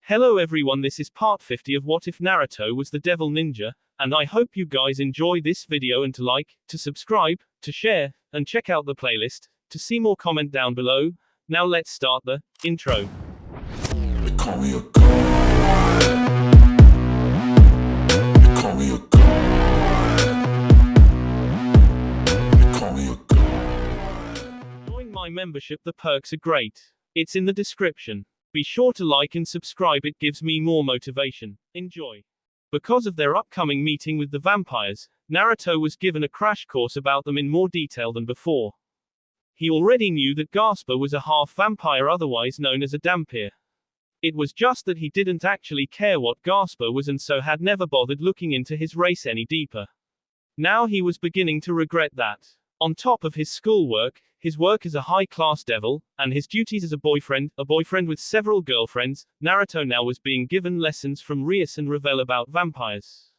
Hello everyone, this is part 50 of What If Naruto Was the Devil Ninja, and I hope you guys enjoy this video and to like, to subscribe, to share, and check out the playlist, to see more comment down below. Now let's start the intro. They call me a god. They call me a god. They call me a god. Join my membership, the perks are great. It's in the description. Be sure to like and subscribe, it gives me more motivation. Enjoy. Because of their upcoming meeting with the vampires, Naruto was given a crash course about them in more detail than before. He already knew that Gasper was a half-vampire, otherwise known as a dhampir. It was just that he didn't actually care what Gasper was and so had never bothered looking into his race any deeper. Now he was beginning to regret that. On top of his schoolwork, his work as a high-class devil, and his duties as a boyfriend with several girlfriends, Naruto now was being given lessons from Rias and Revel about vampires.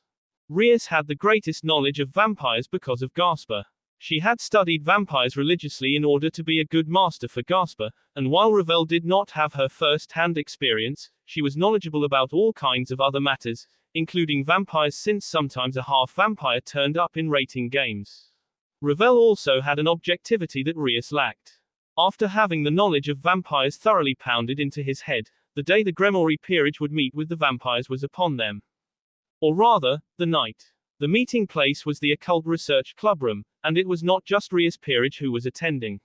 Rias had the greatest knowledge of vampires because of Gasper. She had studied vampires religiously in order to be a good master for Gasper, and while Revel did not have her first-hand experience, she was knowledgeable about all kinds of other matters, including vampires, since sometimes a half-vampire turned up in rating games. Revel also had an objectivity that Rias lacked. After having the knowledge of vampires thoroughly pounded into his head, the day the Gremory peerage would meet with the vampires was upon them. Or rather, the night. The meeting place was the Occult Research Clubroom, and it was not just Rias peerage who was attending.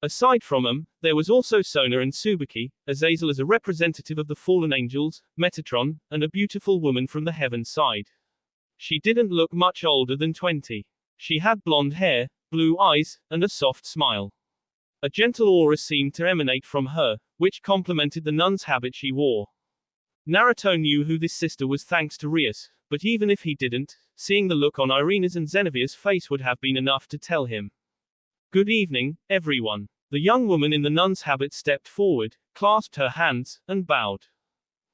Aside from him, there was also Sona and Tsubaki, Azazel as a representative of the fallen angels, Metatron, and a beautiful woman from the heaven side. She didn't look much older than 20. She had blonde hair, blue eyes, and a soft smile. A gentle aura seemed to emanate from her, which complemented the nun's habit she wore. Naruto knew who this sister was thanks to Rias, but even if he didn't, seeing the look on Irina's and Zenovia's face would have been enough to tell him. Good evening, everyone. The young woman in the nun's habit stepped forward, clasped her hands, and bowed.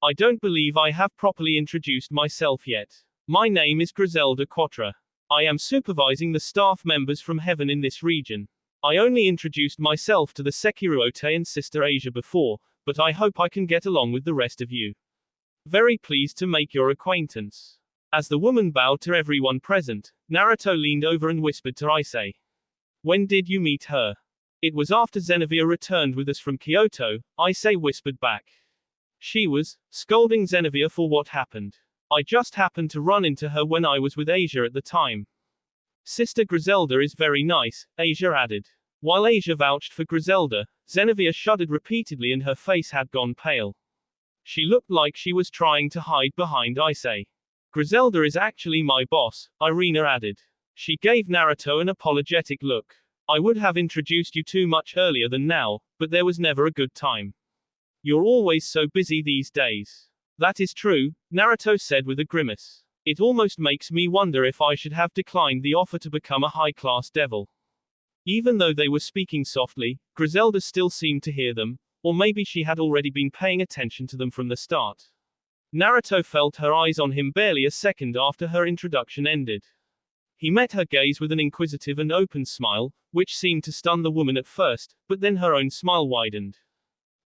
I don't believe I have properly introduced myself yet. My name is Griselda Quattro. I am supervising the staff members from heaven in this region. I only introduced myself to the Sekiruote and Sister Asia before, but I hope I can get along with the rest of you. Very pleased to make your acquaintance. As the woman bowed to everyone present, Naruto leaned over and whispered to Ise. When did you meet her? It was after Zenovia returned with us from Kyoto, Ise whispered back. She was scolding Zenovia for what happened. I just happened to run into her when I was with Asia at the time. Sister Griselda is very nice, Asia added. While Asia vouched for Griselda, Zenovia shuddered repeatedly and her face had gone pale. She looked like she was trying to hide behind Ise. Griselda is actually my boss, Irina added. She gave Naruto an apologetic look. I would have introduced you too much earlier than now, but there was never a good time. You're always so busy these days. That is true, Naruto said with a grimace. It almost makes me wonder if I should have declined the offer to become a high-class devil. Even though they were speaking softly, Griselda still seemed to hear them, or maybe she had already been paying attention to them from the start. Naruto felt her eyes on him barely a second after her introduction ended. He met her gaze with an inquisitive and open smile, which seemed to stun the woman at first, but then her own smile widened.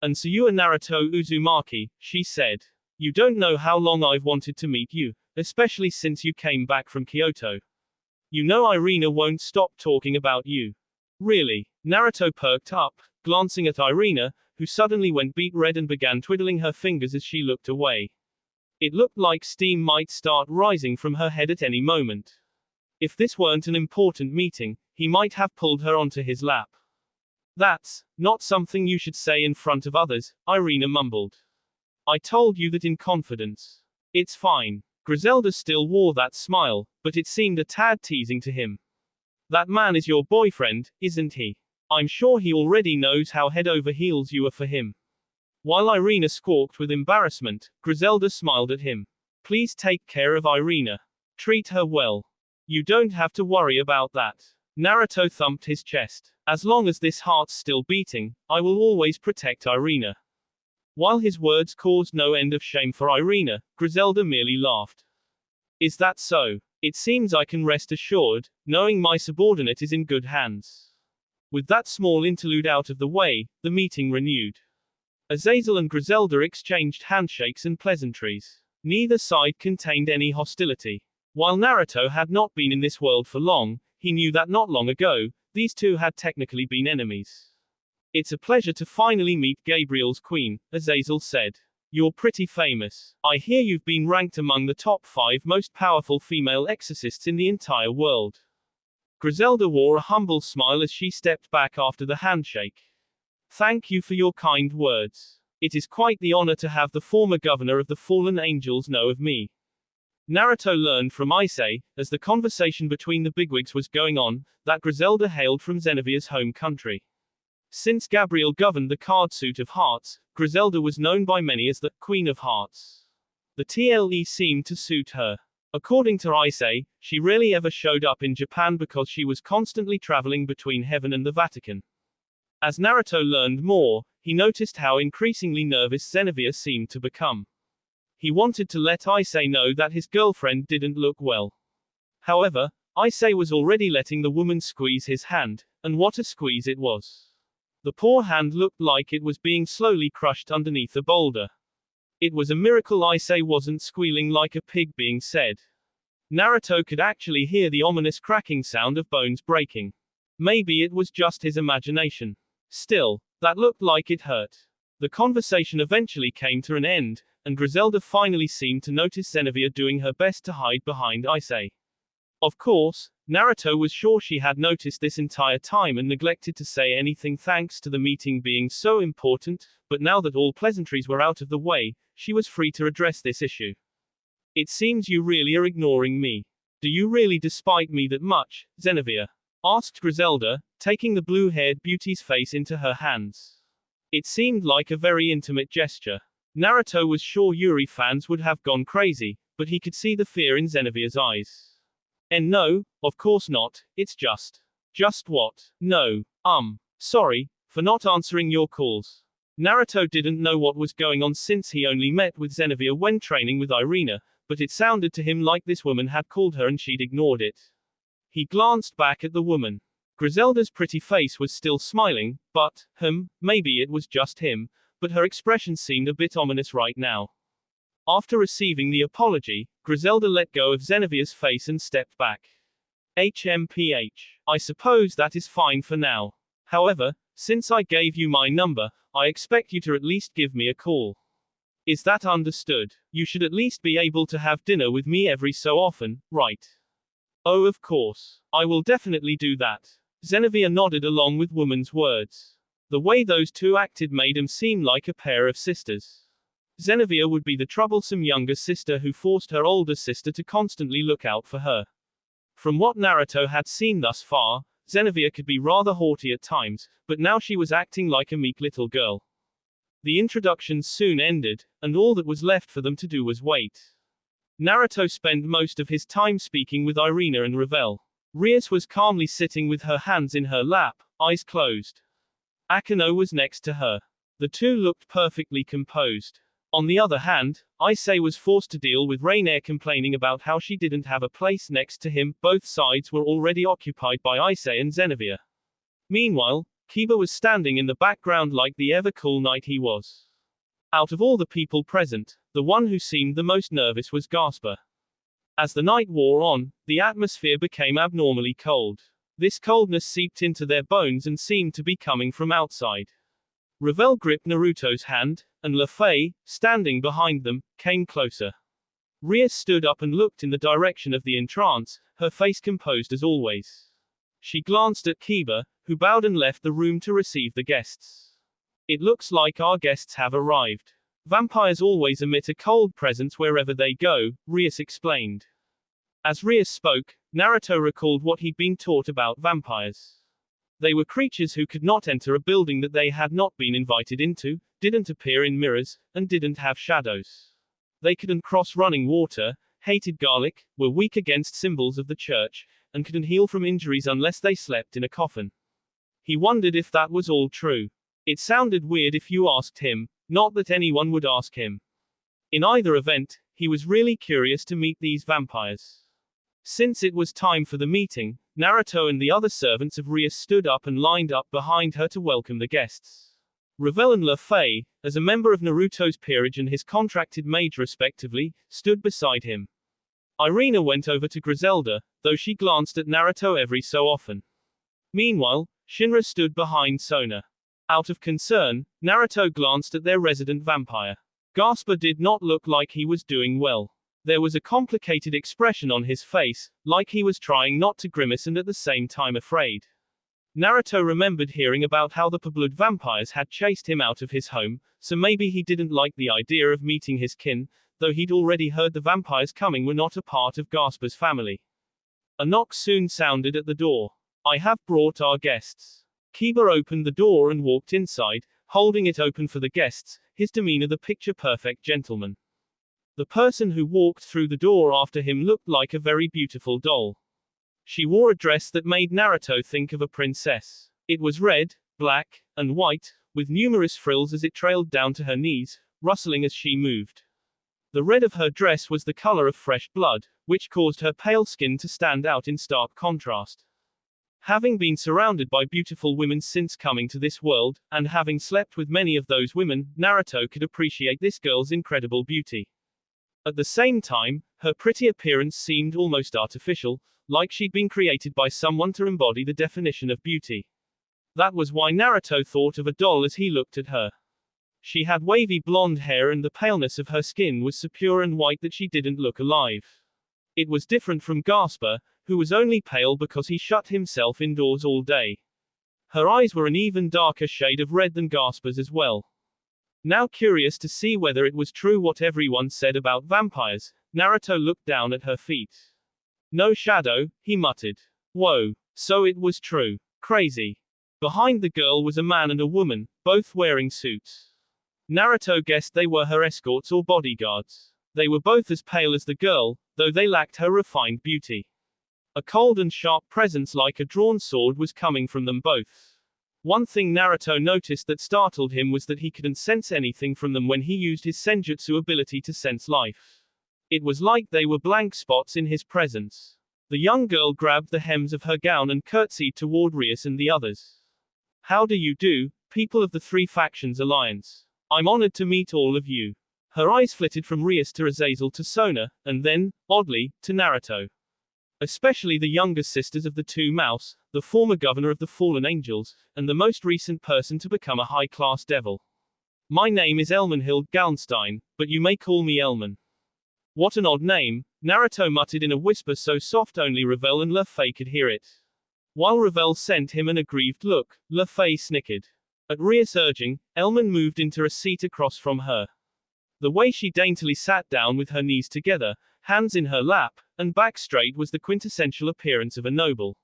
And so you are Naruto Uzumaki, she said. You don't know how long I've wanted to meet you, especially since you came back from Kyoto. You know Irina won't stop talking about you. Really? Naruto perked up, glancing at Irina, who suddenly went beet red and began twiddling her fingers as she looked away. It looked like steam might start rising from her head at any moment. If this weren't an important meeting, he might have pulled her onto his lap. That's not something you should say in front of others, Irina mumbled. I told you that in confidence. It's fine. Griselda still wore that smile, but it seemed a tad teasing to him. That man is your boyfriend, isn't he? I'm sure he already knows how head over heels you are for him. While Irina squawked with embarrassment, Griselda smiled at him. Please take care of Irina. Treat her well. You don't have to worry about that. Naruto thumped his chest. As long as this heart's still beating, I will always protect Irina. While his words caused no end of shame for Irina, Griselda merely laughed. Is that so? It seems I can rest assured, knowing my subordinate is in good hands. With that small interlude out of the way, the meeting renewed. Azazel and Griselda exchanged handshakes and pleasantries. Neither side contained any hostility. While Naruto had not been in this world for long, he knew that not long ago, these two had technically been enemies. It's a pleasure to finally meet Gabriel's queen, Azazel said. You're pretty famous. I hear you've been ranked among the top 5 most powerful female exorcists in the entire world. Griselda wore a humble smile as she stepped back after the handshake. Thank you for your kind words. It is quite the honor to have the former governor of the fallen angels know of me. Naruto learned from Issei, as the conversation between the bigwigs was going on, that Griselda hailed from Xenovia's home country. Since Gabriel governed the card suit of hearts, Griselda was known by many as the Queen of Hearts. The TLE seemed to suit her. According to Issei, she rarely ever showed up in Japan because she was constantly traveling between heaven and the Vatican. As Naruto learned more, he noticed how increasingly nervous Xenovia seemed to become. He wanted to let Issei know that his girlfriend didn't look well. However, Issei was already letting the woman squeeze his hand, and what a squeeze it was. The poor hand looked like it was being slowly crushed underneath a boulder. It was a miracle Issei wasn't squealing like a pig being said. Naruto could actually hear the ominous cracking sound of bones breaking. Maybe it was just his imagination. Still, that looked like it hurt. The conversation eventually came to an end, and Griselda finally seemed to notice Xenovia doing her best to hide behind Issei. Of course, Naruto was sure she had noticed this entire time and neglected to say anything thanks to the meeting being so important, but now that all pleasantries were out of the way, she was free to address this issue. It seems you really are ignoring me. Do you really despise me that much, Xenovia? Asked Griselda, taking the blue-haired beauty's face into her hands. It seemed like a very intimate gesture. Naruto was sure Yuri fans would have gone crazy, but he could see the fear in Xenovia's eyes. And no, of course not, it's just. Just what? No. Sorry, for not answering your calls. Naruto didn't know what was going on since he only met with Xenovia when training with Irina, but it sounded to him like this woman had called her and she'd ignored it. He glanced back at the woman. Griselda's pretty face was still smiling, but, maybe it was just him, but her expression seemed a bit ominous right now. After receiving the apology, Griselda let go of Xenovia's face and stepped back. I suppose that is fine for now. However, since I gave you my number, I expect you to at least give me a call. Is that understood? You should at least be able to have dinner with me every so often, right? Oh, of course. I will definitely do that. Xenovia nodded along with woman's words. The way those two acted made them seem like a pair of sisters. Xenovia would be the troublesome younger sister who forced her older sister to constantly look out for her. From what Naruto had seen thus far, Xenovia could be rather haughty at times, but now she was acting like a meek little girl. The introductions soon ended, and all that was left for them to do was wait. Naruto spent most of his time speaking with Irina and Ravel. Rias was calmly sitting with her hands in her lap, eyes closed. Akeno was next to her. The two looked perfectly composed. On the other hand, Issei was forced to deal with Rainier complaining about how she didn't have a place next to him. Both sides were already occupied by Issei and Xenovia. Meanwhile, Kiba was standing in the background like the ever-cool knight he was. Out of all the people present, the one who seemed the most nervous was Gasper. As the night wore on, the atmosphere became abnormally cold. This coldness seeped into their bones and seemed to be coming from outside. Ravel gripped Naruto's hand, and Lafay, standing behind them, came closer. Rias stood up and looked in the direction of the entrance, her face composed as always. She glanced at Kiba, who bowed and left the room to receive the guests. It looks like our guests have arrived. Vampires always emit a cold presence wherever they go, Rias explained. As Rias spoke, Naruto recalled what he'd been taught about vampires. They were creatures who could not enter a building that they had not been invited into, didn't appear in mirrors, and didn't have shadows. They couldn't cross running water, hated garlic, were weak against symbols of the church, and couldn't heal from injuries unless they slept in a coffin. He wondered if that was all true. It sounded weird if you asked him, not that anyone would ask him. In either event, he was really curious to meet these vampires. Since it was time for the meeting, Naruto and the other servants of Rias stood up and lined up behind her to welcome the guests. Ravel and Luffy, as a member of Naruto's peerage and his contracted mage respectively, stood beside him. Irina went over to Griselda, though she glanced at Naruto every so often. Meanwhile, Shinra stood behind Sona. Out of concern, Naruto glanced at their resident vampire. Gasper did not look like he was doing well. There was a complicated expression on his face, like he was trying not to grimace and at the same time afraid. Naruto remembered hearing about how the pure-blood vampires had chased him out of his home, so maybe he didn't like the idea of meeting his kin, though he'd already heard the vampires coming were not a part of Gasper's family. A knock soon sounded at the door. "I have brought our guests." Kiba opened the door and walked inside, holding it open for the guests, his demeanor the picture-perfect gentleman. The person who walked through the door after him looked like a very beautiful doll. She wore a dress that made Naruto think of a princess. It was red, black, and white, with numerous frills as it trailed down to her knees, rustling as she moved. The red of her dress was the color of fresh blood, which caused her pale skin to stand out in stark contrast. Having been surrounded by beautiful women since coming to this world, and having slept with many of those women, Naruto could appreciate this girl's incredible beauty. At the same time, her pretty appearance seemed almost artificial, like she'd been created by someone to embody the definition of beauty. That was why Naruto thought of a doll as he looked at her. She had wavy blonde hair and the paleness of her skin was so pure and white that she didn't look alive. It was different from Gasper, who was only pale because he shut himself indoors all day. Her eyes were an even darker shade of red than Gasper's as well. Now curious to see whether it was true what everyone said about vampires, Naruto looked down at her feet. "No shadow," he muttered. "Whoa. So it was true. Crazy." Behind the girl was a man and a woman, both wearing suits. Naruto guessed they were her escorts or bodyguards. They were both as pale as the girl, though they lacked her refined beauty. A cold and sharp presence like a drawn sword was coming from them both. One thing Naruto noticed that startled him was that he couldn't sense anything from them when he used his senjutsu ability to sense life. It was like they were blank spots in his presence. The young girl grabbed the hems of her gown and curtsied toward Rias and the others. "How do you do, people of the Three Factions Alliance? I'm honored to meet all of you." Her eyes flitted from Rias to Azazel to Sona, and then, oddly, to Naruto. Especially the younger sisters of the two Mouse, the former governor of the Fallen Angels, and the most recent person to become a high-class devil. "My name is Elmenhild Galnstein, but you may call me Elman." "What an odd name," Naruto muttered in a whisper so soft only Ravel and Luffy could hear it. While Ravel sent him an aggrieved look, Luffy snickered. At Rias' urging, Elman moved into a seat across from her. The way she daintily sat down with her knees together, hands in her lap, and back straight was the quintessential appearance of a noble.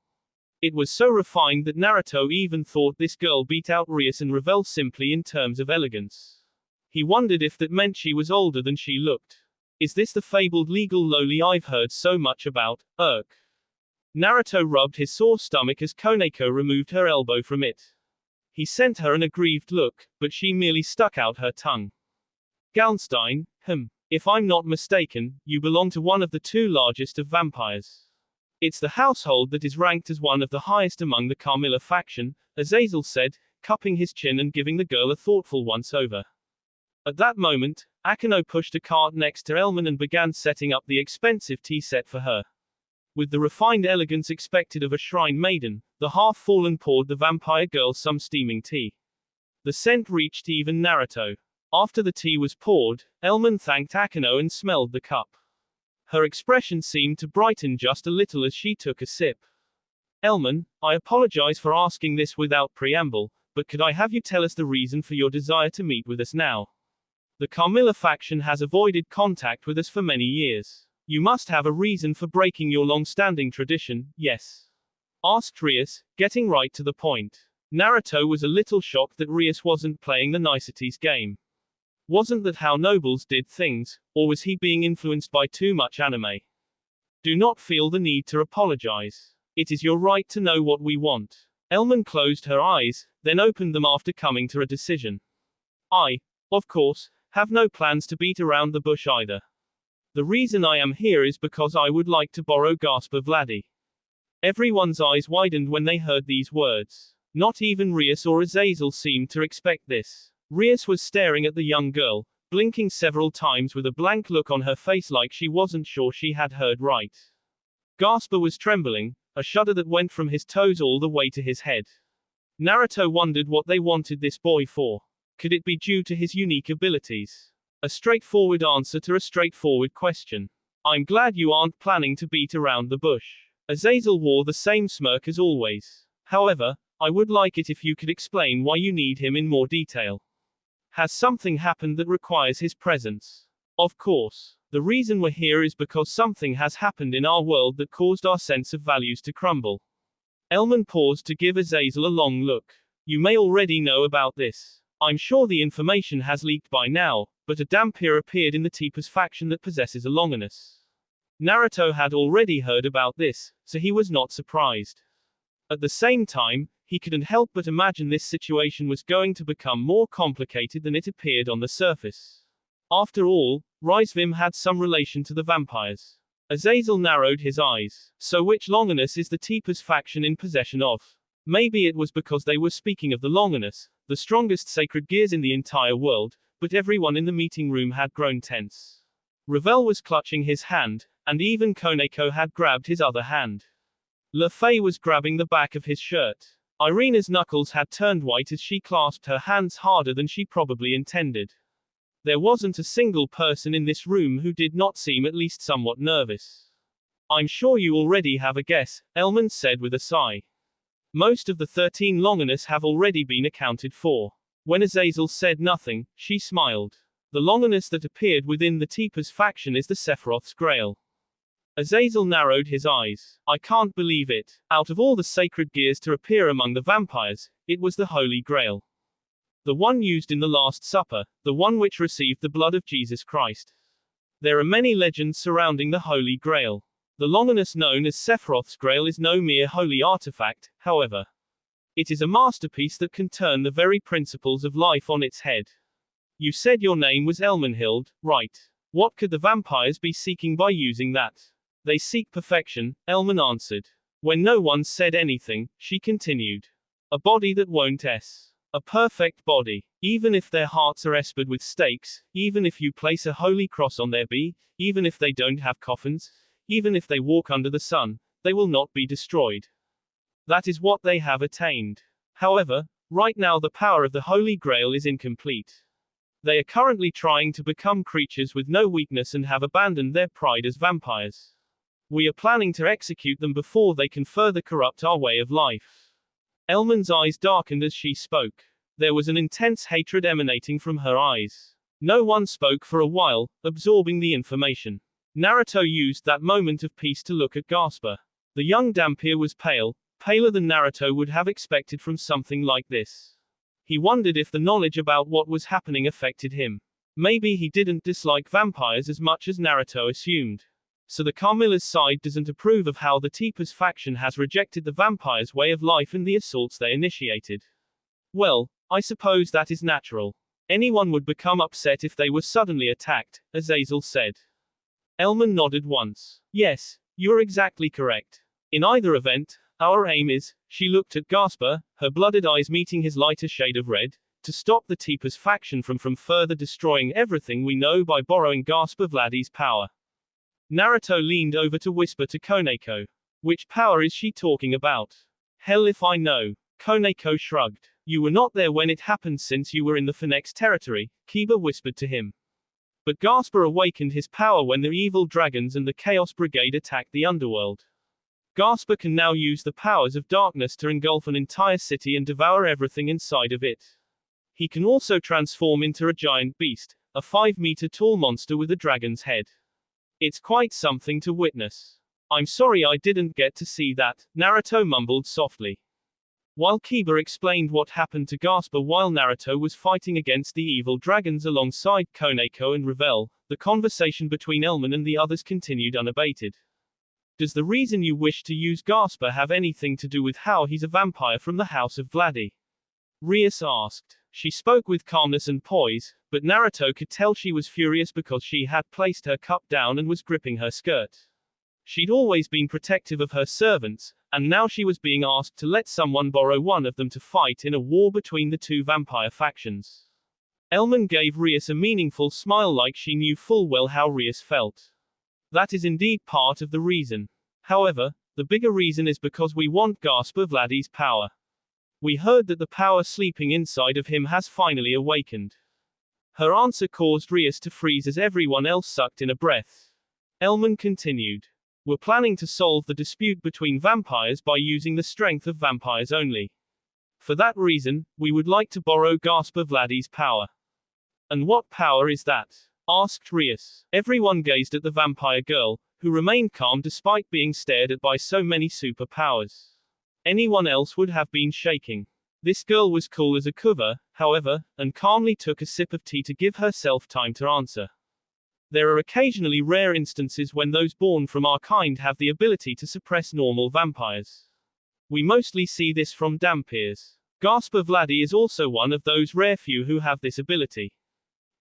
It was so refined that Naruto even thought this girl beat out Rias and Ravel simply in terms of elegance. He wondered if that meant she was older than she looked. Is this the fabled legal loli I've heard so much about? Naruto rubbed his sore stomach as Koneko removed her elbow from it. He sent her an aggrieved look, but she merely stuck out her tongue. "Galnstein, if I'm not mistaken, you belong to one of the two largest of vampires. It's the household that is ranked as one of the highest among the Carmilla faction," Azazel said, cupping his chin and giving the girl a thoughtful once-over. At that moment, Akeno pushed a cart next to Elman and began setting up the expensive tea set for her. With the refined elegance expected of a shrine maiden, the half-fallen poured the vampire girl some steaming tea. The scent reached even Naruto. After the tea was poured, Elman thanked Akeno and smelled the cup. Her expression seemed to brighten just a little as she took a sip. "Elman, I apologize for asking this without preamble, but could I have you tell us the reason for your desire to meet with us now? The Carmilla faction has avoided contact with us for many years. You must have a reason for breaking your long-standing tradition, yes?" asked Rias, getting right to the point. Naruto was a little shocked that Rias wasn't playing the niceties game. Wasn't that how nobles did things, or was he being influenced by too much anime? "Do not feel the need to apologize. It is your right to know what we want." Elman closed her eyes, then opened them after coming to a decision. "I, of course, have no plans to beat around the bush either. The reason I am here is because I would like to borrow Gasper Vladi." Everyone's eyes widened when they heard these words. Not even Rias or Azazel seemed to expect this. Rias was staring at the young girl, blinking several times with a blank look on her face like she wasn't sure she had heard right. Gasper was trembling, a shudder that went from his toes all the way to his head. Naruto wondered what they wanted this boy for. Could it be due to his unique abilities? A straightforward answer to a straightforward question. I'm glad you aren't planning to beat around the bush. Azazel wore the same smirk as always. However, I would like it if you could explain why you need him in more detail. Has something happened that requires his presence? Of course. The reason we're here is because something has happened in our world that caused our sense of values to crumble. Elman paused to give Azazel a long look. You may already know about this. I'm sure the information has leaked by now, but a Dhampir appeared in the Teepa's faction that possesses a Longinus. Naruto had already heard about this, so he was not surprised. At the same time, he couldn't help but imagine this situation was going to become more complicated than it appeared on the surface. After all, Rizvim had some relation to the vampires. Azazel narrowed his eyes. So which Longinus is the Teepa's faction in possession of? Maybe it was because they were speaking of the Longinus, the strongest sacred gears in the entire world, but everyone in the meeting room had grown tense. Ravel was clutching his hand, and even Koneko had grabbed his other hand. Lefay was grabbing the back of his shirt. Irina's knuckles had turned white as she clasped her hands harder than she probably intended. There wasn't a single person in this room who did not seem at least somewhat nervous. I'm sure you already have a guess, Elman said with a sigh. Most of the 13 Longinus have already been accounted for. When Azazel said nothing, she smiled. The Longinus that appeared within the Teepa's faction is the Sephiroth's Grail. Azazel narrowed his eyes. I can't believe it. Out of all the sacred gears to appear among the vampires, it was the Holy Grail. The one used in the Last Supper, the one which received the blood of Jesus Christ. There are many legends surrounding the Holy Grail. The Longinus known as Sephiroth's Grail is no mere holy artifact, however. It is a masterpiece that can turn the very principles of life on its head. You said your name was Elmenhild, right? What could the vampires be seeking by using that? They seek perfection, Elman answered. When no one said anything, she continued. A body that won't s. A perfect body. Even if their hearts are espered with stakes, even if you place a holy cross on their b, even if they don't have coffins, even if they walk under the sun, they will not be destroyed. That is what they have attained. However, right now the power of the Holy Grail is incomplete. They are currently trying to become creatures with no weakness and have abandoned their pride as vampires. We are planning to execute them before they can further corrupt our way of life. Elman's eyes darkened as she spoke. There was an intense hatred emanating from her eyes. No one spoke for a while, absorbing the information. Naruto used that moment of peace to look at Gasper. The young Dhampir was pale, paler than Naruto would have expected from something like this. He wondered if the knowledge about what was happening affected him. Maybe he didn't dislike vampires as much as Naruto assumed. So the Carmilla's side doesn't approve of how the Teepa's faction has rejected the vampires' way of life and the assaults they initiated. Well, I suppose that is natural. Anyone would become upset if they were suddenly attacked, Azazel said. Elman nodded once. Yes, you're exactly correct. In either event, our aim is, she looked at Gasper, her blooded eyes meeting his lighter shade of red, to stop the Teepa's faction from further destroying everything we know by borrowing Gasper Vladdy's power. Naruto leaned over to whisper to Koneko. Which power is she talking about? Hell if I know. Koneko shrugged. You were not there when it happened since you were in the Phoenix territory, Kiba whispered to him. But Gasper awakened his power when the evil dragons and the Chaos Brigade attacked the underworld. Gasper can now use the powers of darkness to engulf an entire city and devour everything inside of it. He can also transform into a giant beast, a 5-meter tall monster with a dragon's head. It's quite something to witness. I'm sorry I didn't get to see that, Naruto mumbled softly. While Kiba explained what happened to Gasper while Naruto was fighting against the evil dragons alongside Koneko and Ravel, the conversation between Elman and the others continued unabated. Does the reason you wish to use Gasper have anything to do with how he's a vampire from the House of Vladdy? Rias asked. She spoke with calmness and poise, but Naruto could tell she was furious because she had placed her cup down and was gripping her skirt. She'd always been protective of her servants, And now she was being asked to let someone borrow one of them to fight in a war between the two vampire factions. Elman gave Rias a meaningful smile, like she knew full well how Rias felt. That is indeed part of the reason. However, the bigger reason is because we want Gasper Vladdy's power. We heard that the power sleeping inside of him has finally awakened. Her answer caused Rias to freeze as everyone else sucked in a breath. Elman continued. We're planning to solve the dispute between vampires by using the strength of vampires only. For that reason, we would like to borrow Gasper Vladdy's power. And what power is that? Asked Rias. Everyone gazed at the vampire girl, who remained calm despite being stared at by so many superpowers. Anyone else would have been shaking. This girl was cool as a cucumber, however, and calmly took a sip of tea to give herself time to answer. There are occasionally rare instances when those born from our kind have the ability to suppress normal vampires. We mostly see this from Dampirs. Gasper Vladdy is also one of those rare few who have this ability.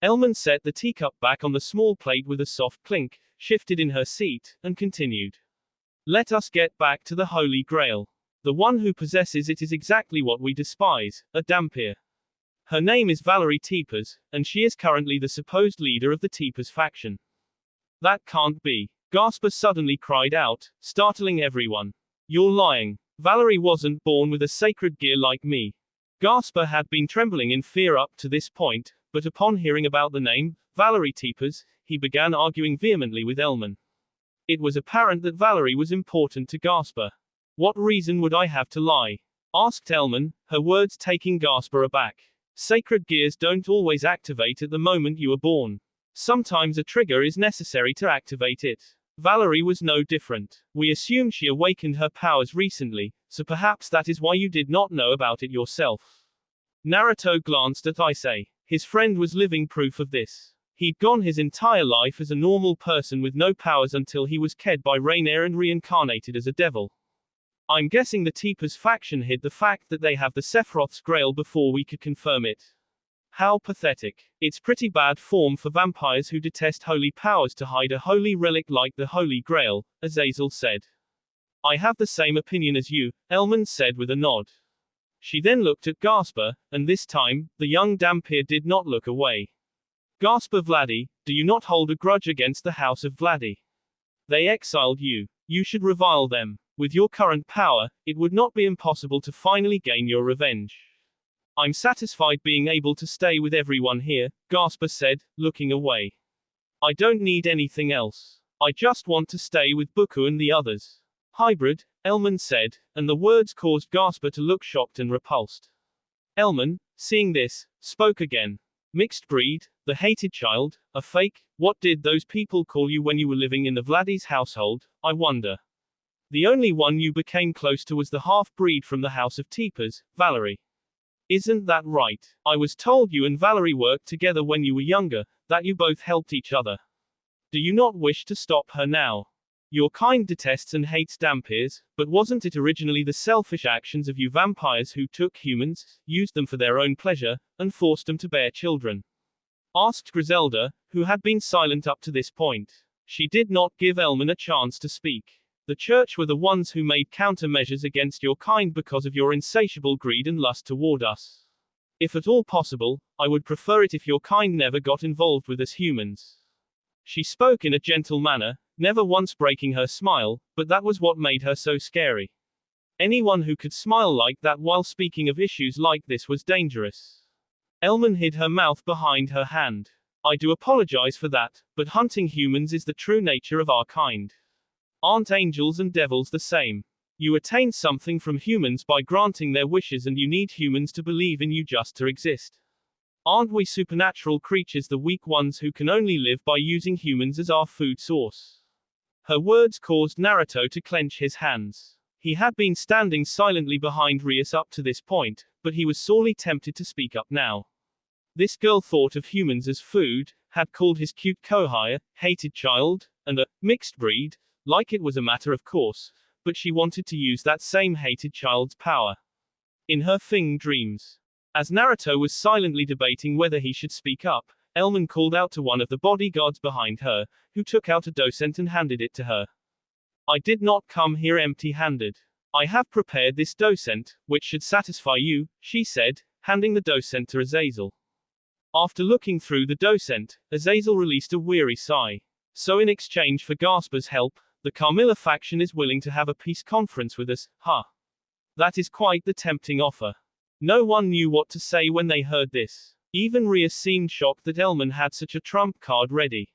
Elman set the teacup back on the small plate with a soft clink, shifted in her seat, and continued. Let us get back to the Holy Grail. The one who possesses it is exactly what we despise, a Dampir. Her name is Valerie Teepers, and she is currently the supposed leader of the Teepers faction. That can't be. Gasper suddenly cried out, startling everyone. You're lying. Valerie wasn't born with a sacred gear like me. Gasper had been trembling in fear up to this point, but upon hearing about the name, Valerie Teepers, he began arguing vehemently with Elman. It was apparent that Valerie was important to Gasper. What reason would I have to lie? Asked Elman, her words taking Gasper aback. Sacred gears don't always activate at the moment you are born. Sometimes a trigger is necessary to activate it. Valerie was no different. We assume she awakened her powers recently, so perhaps that is why you did not know about it yourself. Naruto glanced at Issei. His friend was living proof of this. He'd gone his entire life as a normal person with no powers until he was ked by Rainier and reincarnated as a devil. I'm guessing the Teepers faction hid the fact that they have the Sephiroth's Grail before we could confirm it. How pathetic. It's pretty bad form for vampires who detest holy powers to hide a holy relic like the Holy Grail, Azazel said. I have the same opinion as you, Elman said with a nod. She then looked at Gasper, and this time, the young Dampir did not look away. Gasper Vladdy, do you not hold a grudge against the House of Vladdy? They exiled you. You should revile them. With your current power, it would not be impossible to finally gain your revenge. I'm satisfied being able to stay with everyone here, Gasper said, looking away. I don't need anything else. I just want to stay with Buku and the others. Hybrid, Elman said, and the words caused Gasper to look shocked and repulsed. Elman, seeing this, spoke again. Mixed breed, the hated child, a fake, what did those people call you when you were living in the Vladdy's household, I wonder? The only one you became close to was the half-breed from the House of Teepers, Valerie. Isn't that right? I was told you and Valerie worked together when you were younger, that you both helped each other. Do you not wish to stop her now? Your kind detests and hates Dampirs, but wasn't it originally the selfish actions of you vampires who took humans, used them for their own pleasure, and forced them to bear children? Asked Griselda, who had been silent up to this point. She did not give Elman a chance to speak. The church were the ones who made countermeasures against your kind because of your insatiable greed and lust toward us. If at all possible, I would prefer it if your kind never got involved with us humans. She spoke in a gentle manner, never once breaking her smile, but that was what made her so scary. Anyone who could smile like that while speaking of issues like this was dangerous. Elman hid her mouth behind her hand. I do apologize for that, but hunting humans is the true nature of our kind. Aren't angels and devils the same? You attain something from humans by granting their wishes, and you need humans to believe in you just to exist. Aren't we supernatural creatures, the weak ones who can only live by using humans as our food source? Her words caused Naruto to clench his hands. He had been standing silently behind Rias up to this point, but he was sorely tempted to speak up now. This girl thought of humans as food, had called his cute kohai, hated child, and a mixed breed, like it was a matter of course, but she wanted to use that same hated child's power. In her Fing dreams. As Naruto was silently debating whether he should speak up, Elman called out to one of the bodyguards behind her, who took out a docent and handed it to her. I did not come here empty-handed. I have prepared this docent, which should satisfy you, she said, handing the docent to Azazel. After looking through the docent, Azazel released a weary sigh. So in exchange for Gaspar's help, the Carmilla faction is willing to have a peace conference with us, huh? That is quite the tempting offer. No one knew what to say when they heard this. Even Rhea seemed shocked that Elman had such a trump card ready.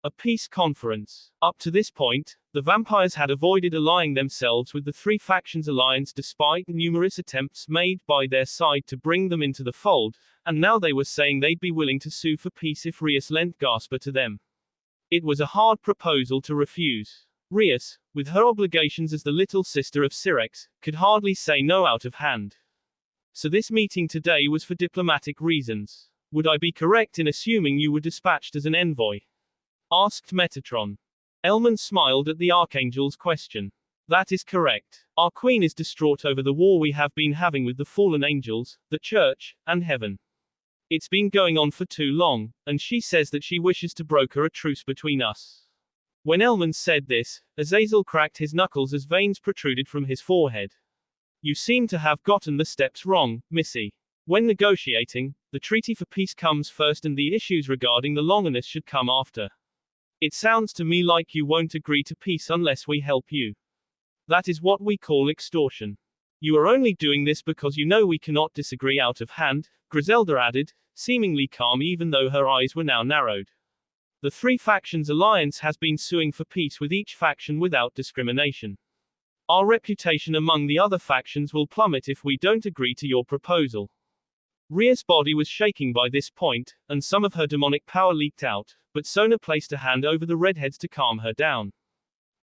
A peace conference. Up to this point, the vampires had avoided allying themselves with the three factions alliance despite numerous attempts made by their side to bring them into the fold, and now they were saying they'd be willing to sue for peace if Rhea lent Gaspar to them. It was a hard proposal to refuse. Rhea, with her obligations as the little sister of Syrex, could hardly say no out of hand. So this meeting today was for diplomatic reasons. Would I be correct in assuming you were dispatched as an envoy? Asked Metatron. Elman smiled at the Archangel's question. That is correct. Our queen is distraught over the war we have been having with the fallen angels, the church, and heaven. It's been going on for too long, and she says that she wishes to broker a truce between us. When Elman said this, Azazel cracked his knuckles as veins protruded from his forehead. You seem to have gotten the steps wrong, Missy. When negotiating, the treaty for peace comes first and the issues regarding the Longinus should come after. It sounds to me like you won't agree to peace unless we help you. That is what we call extortion. You are only doing this because you know we cannot disagree out of hand, Griselda added, seemingly calm even though her eyes were now narrowed. The three factions alliance has been suing for peace with each faction without discrimination. Our reputation among the other factions will plummet if we don't agree to your proposal. Rhea's body was shaking by this point, and some of her demonic power leaked out, but Sona placed a hand over the redheads to calm her down.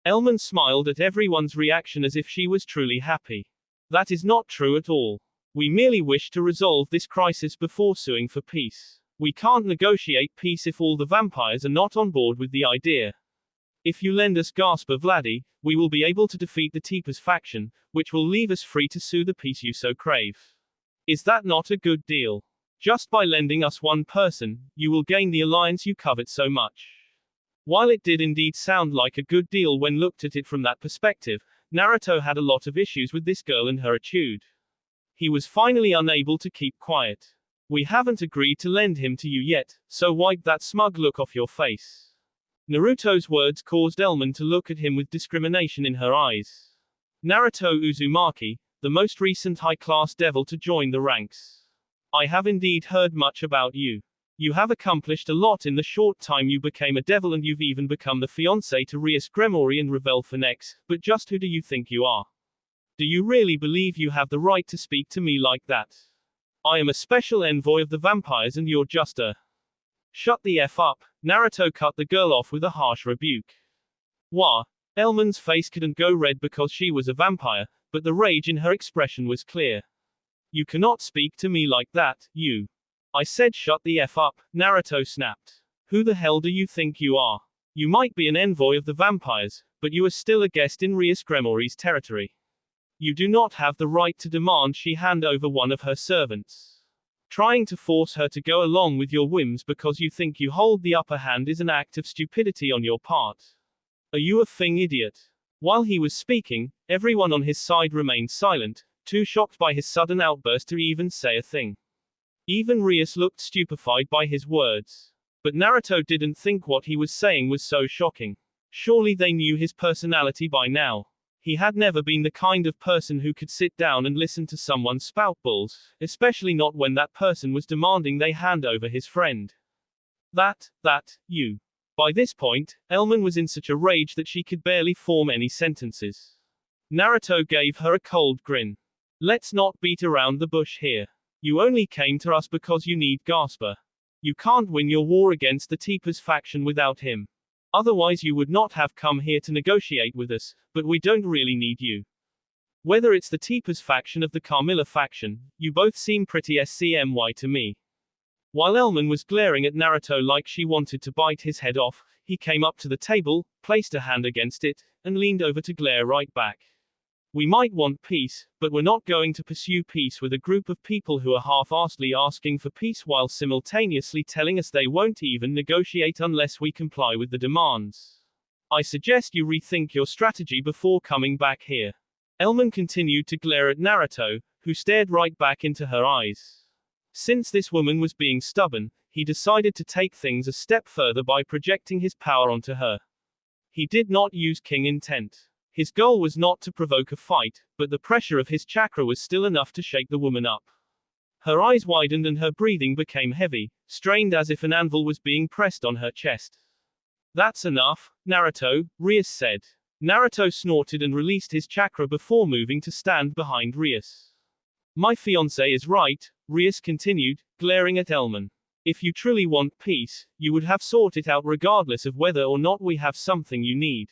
Elman smiled at everyone's reaction as if she was truly happy. That is not true at all. We merely wish to resolve this crisis before suing for peace. We can't negotiate peace if all the vampires are not on board with the idea. If you lend us Gaspar Vladi, we will be able to defeat the Teepers faction, which will leave us free to sue the peace you so crave. Is that not a good deal? Just by lending us one person, you will gain the alliance you covet so much. While it did indeed sound like a good deal when looked at it from that perspective, Naruto had a lot of issues with this girl and her attitude. He was finally unable to keep quiet. We haven't agreed to lend him to you yet, so wipe that smug look off your face. Naruto's words caused Elman to look at him with discrimination in her eyes. Naruto Uzumaki, the most recent high-class devil to join the ranks. I have indeed heard much about you. You have accomplished a lot in the short time you became a devil and you've even become the fiancé to Rias Gremory and Revel Phoenix, but just who do you think you are? Do you really believe you have the right to speak to me like that? I am a special envoy of the vampires and you're just a... Shut the F up, Naruto cut the girl off with a harsh rebuke. Wah! Elman's face couldn't go red because she was a vampire, but the rage in her expression was clear. You cannot speak to me like that, you. I said shut the F up, Naruto snapped. Who the hell do you think you are? You might be an envoy of the vampires, but you are still a guest in Rias Gremory's territory. You do not have the right to demand she hand over one of her servants. Trying to force her to go along with your whims because you think you hold the upper hand is an act of stupidity on your part. Are you a f***ing idiot? While he was speaking, everyone on his side remained silent, too shocked by his sudden outburst to even say a thing. Even Rias looked stupefied by his words. But Naruto didn't think what he was saying was so shocking. Surely they knew his personality by now. He had never been the kind of person who could sit down and listen to someone spout bulls, especially not when that person was demanding they hand over his friend. You. By this point, Elman was in such a rage that she could barely form any sentences. Naruto gave her a cold grin. Let's not beat around the bush here. You only came to us because you need Gaspar. You can't win your war against the Teepers faction without him. Otherwise you would not have come here to negotiate with us, but we don't really need you. Whether it's the Teepers faction of the Carmilla faction, you both seem pretty SCMY to me. While Elman was glaring at Naruto like she wanted to bite his head off, he came up to the table, placed a hand against it, and leaned over to glare right back. We might want peace, but we're not going to pursue peace with a group of people who are half-assedly asking for peace while simultaneously telling us they won't even negotiate unless we comply with the demands. I suggest you rethink your strategy before coming back here. Elman continued to glare at Naruto, who stared right back into her eyes. Since this woman was being stubborn, he decided to take things a step further by projecting his power onto her. He did not use king intent. His goal was not to provoke a fight, but the pressure of his chakra was still enough to shake the woman up. Her eyes widened and her breathing became heavy, strained as if an anvil was being pressed on her chest. That's enough, Naruto, Rias said. Naruto snorted and released his chakra before moving to stand behind Rias. My fiancé is right, Rias continued, glaring at Elman. If you truly want peace, you would have sought it out regardless of whether or not we have something you need.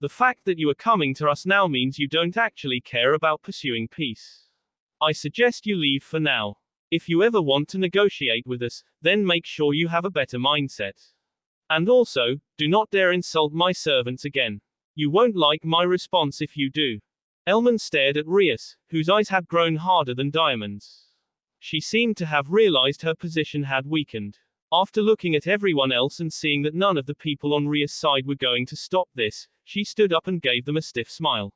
The fact that you are coming to us now means you don't actually care about pursuing peace. I suggest you leave for now. If you ever want to negotiate with us, then make sure you have a better mindset. And also, do not dare insult my servants again. You won't like my response if you do. Elman stared at Rias, whose eyes had grown harder than diamonds. She seemed to have realized her position had weakened. After looking at everyone else and seeing that none of the people on Rias' side were going to stop this, she stood up and gave them a stiff smile.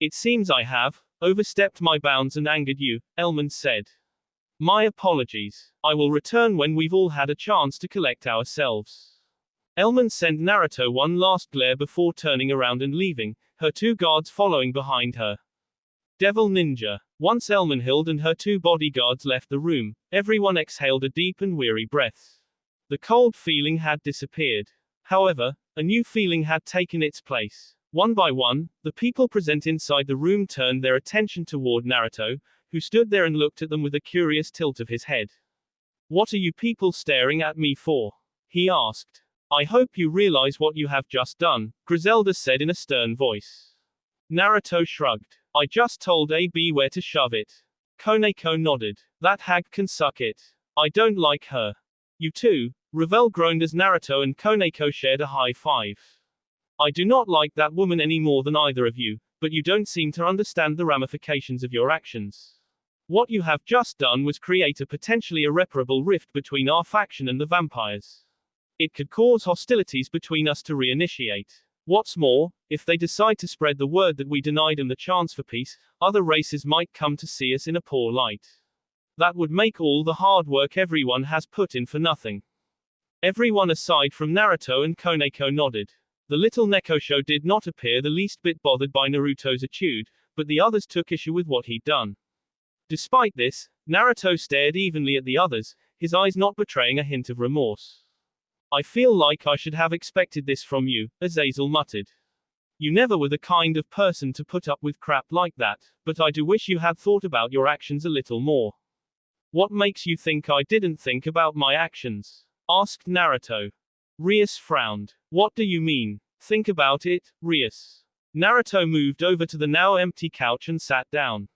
It seems I have overstepped my bounds and angered you, Elman said. My apologies. I will return when we've all had a chance to collect ourselves. Elman sent Naruto one last glare before turning around and leaving, her two guards following behind her. Devil Ninja. Once Elmenhild and her two bodyguards left the room, everyone exhaled a deep and weary breath. The cold feeling had disappeared. However, a new feeling had taken its place. One by one, the people present inside the room turned their attention toward Naruto, who stood there and looked at them with a curious tilt of his head. What are you people staring at me for? He asked. I hope you realize what you have just done, Griselda said in a stern voice. Naruto shrugged. I just told AB where to shove it. Koneko nodded. That hag can suck it. I don't like her. You too, Revel groaned as Naruto and Koneko shared a high five. I do not like that woman any more than either of you, but you don't seem to understand the ramifications of your actions. What you have just done was create a potentially irreparable rift between our faction and the vampires. It could cause hostilities between us to reinitiate. What's more, if they decide to spread the word that we denied them the chance for peace, other races might come to see us in a poor light. That would make all the hard work everyone has put in for nothing. Everyone aside from Naruto and Koneko nodded. The little Nekosho did not appear the least bit bothered by Naruto's attitude, but the others took issue with what he'd done. Despite this, Naruto stared evenly at the others, his eyes not betraying a hint of remorse. I feel like I should have expected this from you, Azazel muttered. You never were the kind of person to put up with crap like that, but I do wish you had thought about your actions a little more. What makes you think I didn't think about my actions? Asked Naruto. Rias frowned. What do you mean? Think about it, Rias. Naruto moved over to the now empty couch and sat down.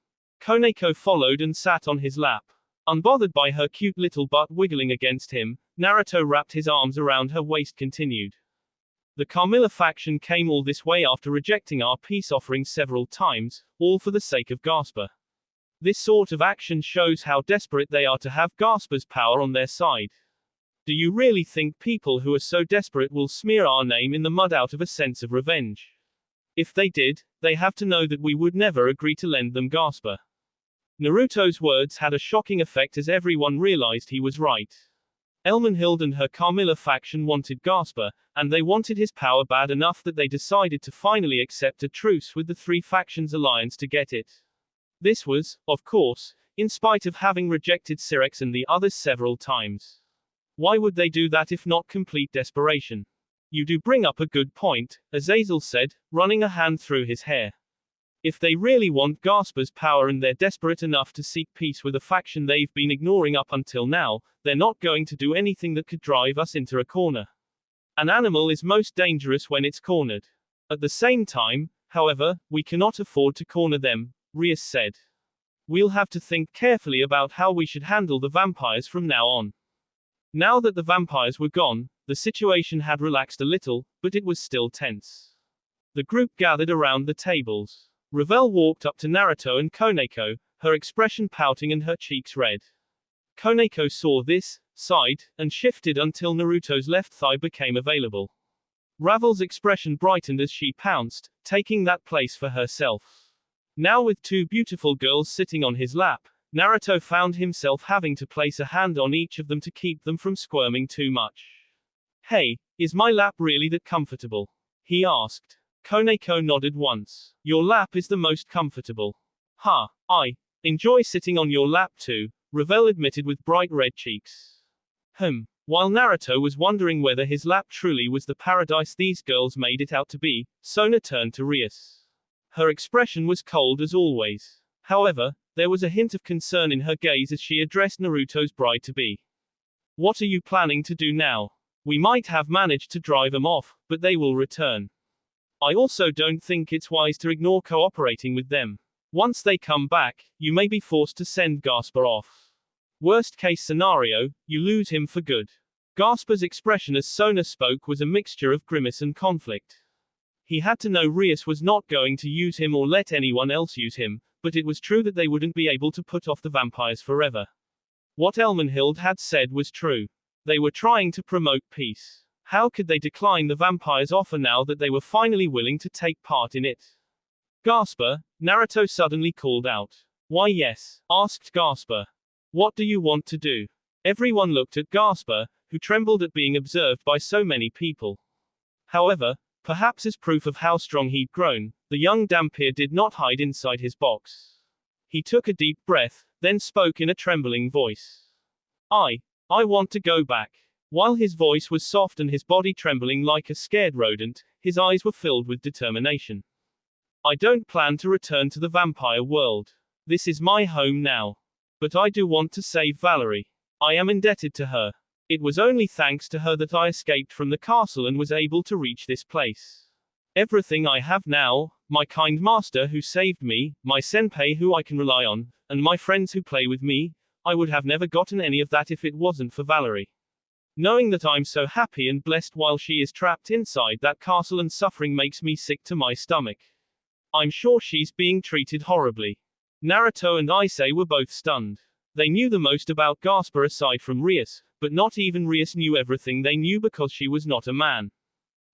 Koneko followed and sat on his lap. Unbothered by her cute little butt wiggling against him, Naruto wrapped his arms around her waist continued. The Carmilla faction came all this way after rejecting our peace offerings several times, all for the sake of Gasper. This sort of action shows how desperate they are to have Gasper's power on their side. Do you really think people who are so desperate will smear our name in the mud out of a sense of revenge? If they did, they have to know that we would never agree to lend them Gasper. Naruto's words had a shocking effect as everyone realized he was right. Elmenhild and her Carmilla faction wanted Gasper, and they wanted his power bad enough that they decided to finally accept a truce with the three factions alliance to get it. This was, of course, in spite of having rejected Syrex and the others several times. Why would they do that if not complete desperation? You do bring up a good point, Azazel said, running a hand through his hair. If they really want Gasper's power and they're desperate enough to seek peace with a faction they've been ignoring up until now, they're not going to do anything that could drive us into a corner. An animal is most dangerous when it's cornered. At the same time, however, we cannot afford to corner them, Rias said. We'll have to think carefully about how we should handle the vampires from now on. Now that the vampires were gone, the situation had relaxed a little, but it was still tense. The group gathered around the tables. Revel walked up to Naruto and Koneko, her expression pouting and her cheeks red. Koneko saw this, sighed, and shifted until Naruto's left thigh became available. Ravel's expression brightened as she pounced, taking that place for herself. Now with two beautiful girls sitting on his lap, Naruto found himself having to place a hand on each of them to keep them from squirming too much. Hey, is my lap really that comfortable? He asked. Koneko nodded once. Your lap is the most comfortable. Ha, I enjoy sitting on your lap too, Ravel admitted with bright red cheeks. While Naruto was wondering whether his lap truly was the paradise these girls made it out to be, Sona turned to Rias. Her expression was cold as always. However, there was a hint of concern in her gaze as she addressed Naruto's bride-to-be. What are you planning to do now? We might have managed to drive them off, but they will return. I also don't think it's wise to ignore cooperating with them. Once they come back, you may be forced to send Gasper off. Worst case scenario, you lose him for good. Gasper's expression as Sona spoke was a mixture of grimace and conflict. He had to know Rias was not going to use him or let anyone else use him, but it was true that they wouldn't be able to put off the vampires forever. What Elmenhild had said was true. They were trying to promote peace. How could they decline the vampires' offer now that they were finally willing to take part in it? Gasper, Naruto suddenly called out. Why yes? Asked Gasper. What do you want to do? Everyone looked at Gasper, who trembled at being observed by so many people. However, perhaps as proof of how strong he'd grown, the young Dhampir did not hide inside his box. He took a deep breath, then spoke in a trembling voice. I want to go back. While his voice was soft and his body trembling like a scared rodent, his eyes were filled with determination. I don't plan to return to the vampire world. This is my home now. But I do want to save Valerie. I am indebted to her. It was only thanks to her that I escaped from the castle and was able to reach this place. Everything I have now, my kind master who saved me, my senpai who I can rely on, and my friends who play with me, I would have never gotten any of that if it wasn't for Valerie. Knowing that I'm so happy and blessed while she is trapped inside that castle and suffering makes me sick to my stomach. I'm sure she's being treated horribly. Naruto and Issei were both stunned. They knew the most about Gasper aside from Rias, but not even Rias knew everything they knew because she was not a man.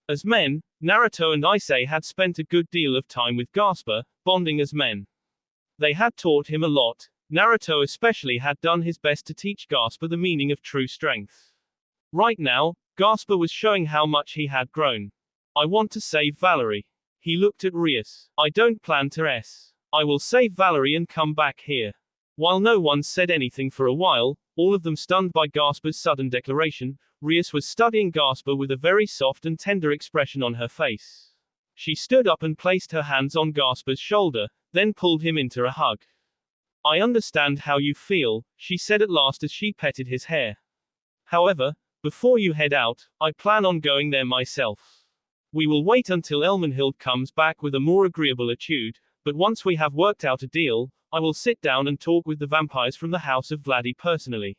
As men, Naruto and Issei had spent a good deal of time with Gasper, bonding as men. They had taught him a lot. Naruto especially had done his best to teach Gasper the meaning of true strength. Right now, Gasper was showing how much he had grown. I want to save Valerie. He looked at Rias. I don't plan to I will save Valerie and come back here. While no one said anything for a while, all of them stunned by Gasper's sudden declaration, Rias was studying Gasper with a very soft and tender expression on her face. She stood up and placed her hands on Gasper's shoulder, then pulled him into a hug. I understand how you feel, she said at last as she petted his hair. However, before you head out, I plan on going there myself. We will wait until Elmenhild comes back with a more agreeable attitude, but once we have worked out a deal, I will sit down and talk with the vampires from the house of Vladdy personally.